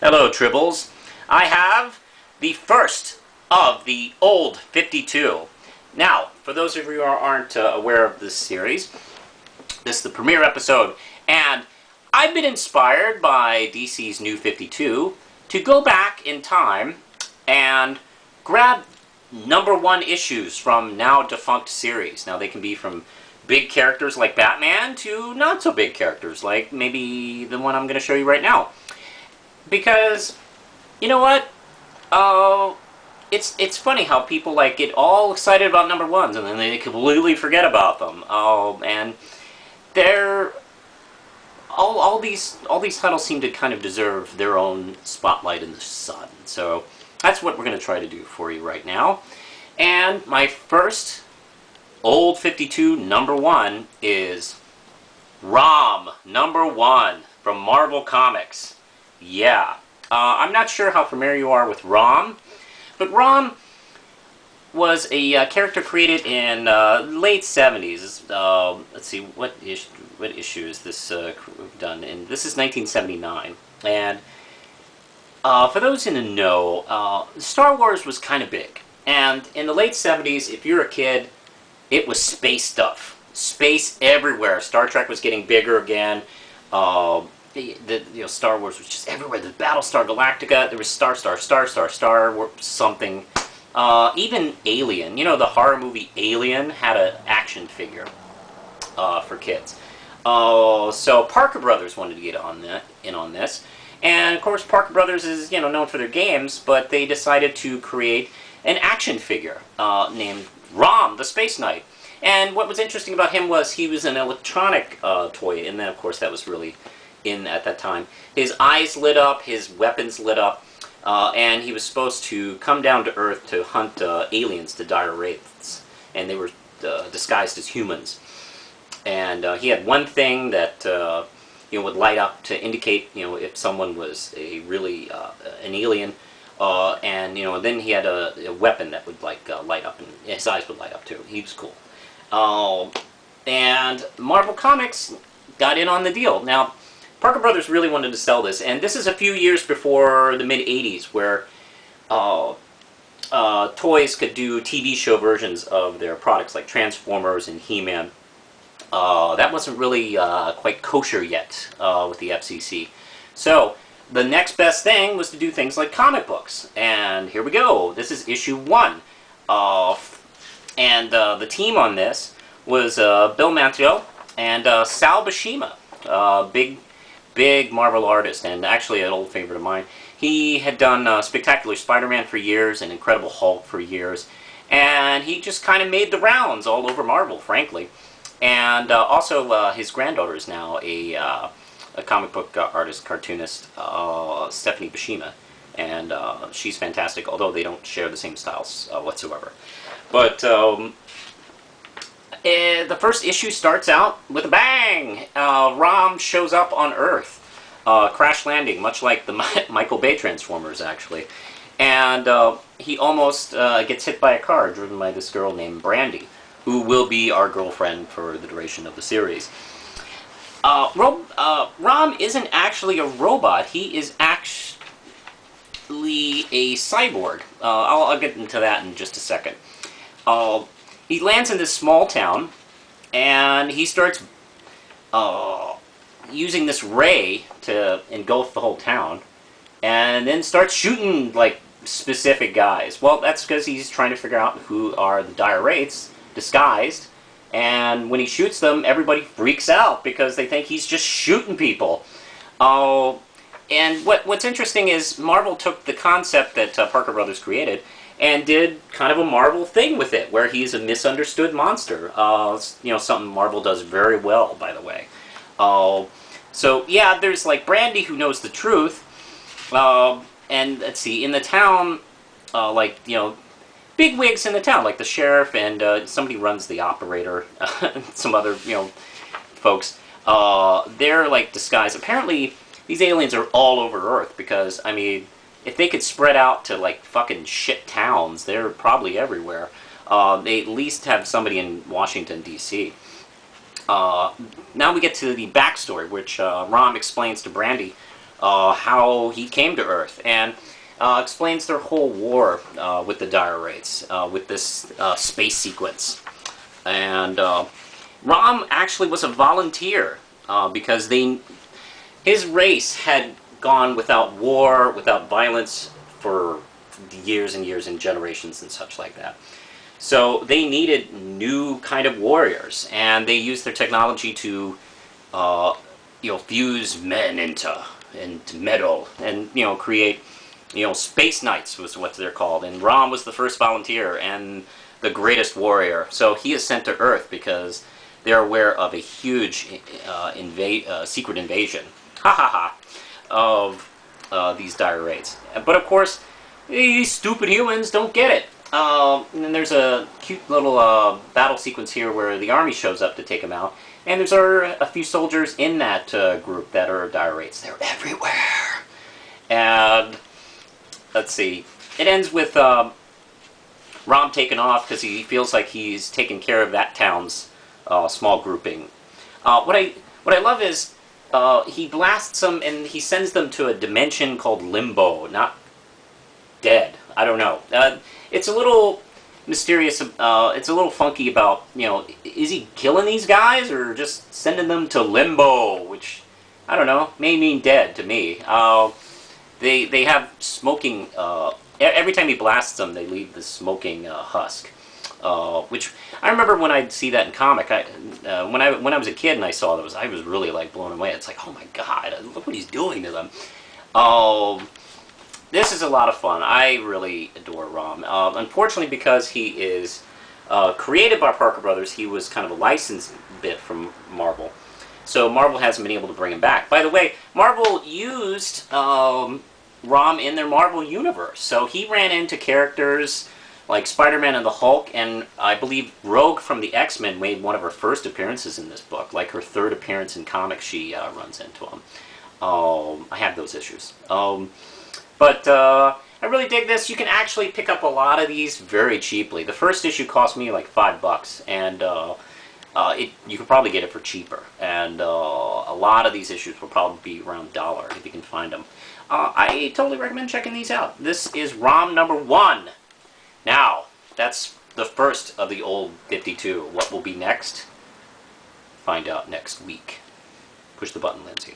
Hello, Tribbles. I have the first of the old 52. Now, for those of you who aren't aware of this series, this is the premiere episode, and I've been inspired by DC's New 52 to go back in time and grab #1 issues from now defunct series. Now, they can be from big characters like Batman to not so big characters like maybe the one I'm going to show you right now. Because, you know what? It's funny how people get all excited about #1s and then they completely forget about them. And they're all these titles seem to kind of deserve their own spotlight in the sun. So that's what we're going to try to do for you right now. And my first old 52 #1 is ROM #1 from Marvel Comics. Yeah. I'm not sure how familiar you are with ROM, but ROM was a character created in late 70s. Let's see, what issue is this done in? This is 1979. And for those in the know, Star Wars was kind of big. And in the late 70s, if you're a kid, it was space stuff. Space everywhere. Star Trek was getting bigger again. Star Wars was just everywhere. The Battlestar Galactica, there was Star, something. Even Alien, the horror movie Alien had an action figure for kids. So Parker Brothers wanted to get in on this. And of course Parker Brothers is known for their games, but they decided to create an action figure named ROM, the Space Knight. And what was interesting about him was he was an electronic toy, and then of course that was really in at that time. His eyes lit up, his weapons lit up, and he was supposed to come down to Earth to hunt aliens, the dire wraiths, and they were disguised as humans. And he had one thing that would light up to indicate if someone was a really an alien, and then he had a weapon that would light up, and his eyes would light up too. He was cool. And Marvel Comics got in on the deal. Now, Parker Brothers really wanted to sell this, and this is a few years before the mid-'80s, where toys could do TV show versions of their products, like Transformers and He-Man. That wasn't really quite kosher yet with the FCC. So, the next best thing was to do things like comic books. And here we go. This is issue 1. And the team on this was Bill Mantlo and Sal Buscema, big Marvel artist, and actually an old favorite of mine. He had done Spectacular Spider-Man for years and Incredible Hulk for years, and he just kind of made the rounds all over Marvel, frankly. And also his granddaughter is now a comic book artist, cartoonist, Stephanie Buscema, and she's fantastic, although they don't share the same styles whatsoever. But the first issue starts out with a bang! ROM shows up on Earth, crash landing, much like the Michael Bay Transformers, actually. And he almost gets hit by a car driven by this girl named Brandy, who will be our girlfriend for the duration of the series. ROM isn't actually a robot. He is actually a cyborg. I'll get into that in just a second. He lands in this small town, and he starts using this ray to engulf the whole town, and then starts shooting specific guys. Well, that's because he's trying to figure out who are the dire wraiths disguised, and when he shoots them, everybody freaks out because they think he's just shooting people. And what's interesting is Marvel took the concept that Parker Brothers created and did kind of a Marvel thing with it, where he's a misunderstood monster. Something Marvel does very well, by the way. So yeah, there's Brandy, who knows the truth, and let's see, in the town, big wigs in the town, like the sheriff and somebody runs the operator, some other folks. They're disguised. Apparently, these aliens are all over Earth because if they could spread out to fucking shit towns, they're probably everywhere. They at least have somebody in Washington, D.C. Now we get to the backstory, which Rom explains to Brandy how he came to Earth, and explains their whole war with the dire wraiths, with this space sequence. And Rom actually was a volunteer because his race had gone without war, without violence for years and years and generations and such like that. So they needed new kind of warriors, and they used their technology to, fuse men into metal, and create, space knights was what they're called. And Rom was the first volunteer and the greatest warrior. So he is sent to Earth because they're aware of a huge secret invasion, of these dire wraiths. But of course, these stupid humans don't get it. And then there's a cute little battle sequence here where the army shows up to take them out. And there's a few soldiers in that group that are dire wraiths. They're everywhere. And let's see. It ends with Rom taking off because he feels like he's taken care of that town's small grouping. What I love is he blasts them and he sends them to a dimension called Limbo, not dead. I don't know. It's a little mysterious. It's a little funky about, is he killing these guys or just sending them to Limbo, which, I don't know, may mean dead to me. They have smoking, every time he blasts them, they leave this smoking husk. Which, I remember when I'd see that in comic, when I was a kid and I saw those, I was really, like, blown away. It's like, oh my god, look what he's doing to them. This is a lot of fun. I really adore Rom. Unfortunately, because he is created by Parker Brothers, he was kind of a licensed bit from Marvel. So Marvel hasn't been able to bring him back. By the way, Marvel used Rom in their Marvel universe. So he ran into characters like Spider-Man and the Hulk, and I believe Rogue from the X-Men made one of her first appearances in this book. Like her third appearance in comics, she runs into him. I have those issues. But I really dig this. You can actually pick up a lot of these very cheaply. The first issue cost me like $5, and you could probably get it for cheaper. And a lot of these issues will probably be around $1 if you can find them. I totally recommend checking these out. This is ROM #1. Now, that's the first of the old 52. What will be next? Find out next week. Push the button, Lindsay.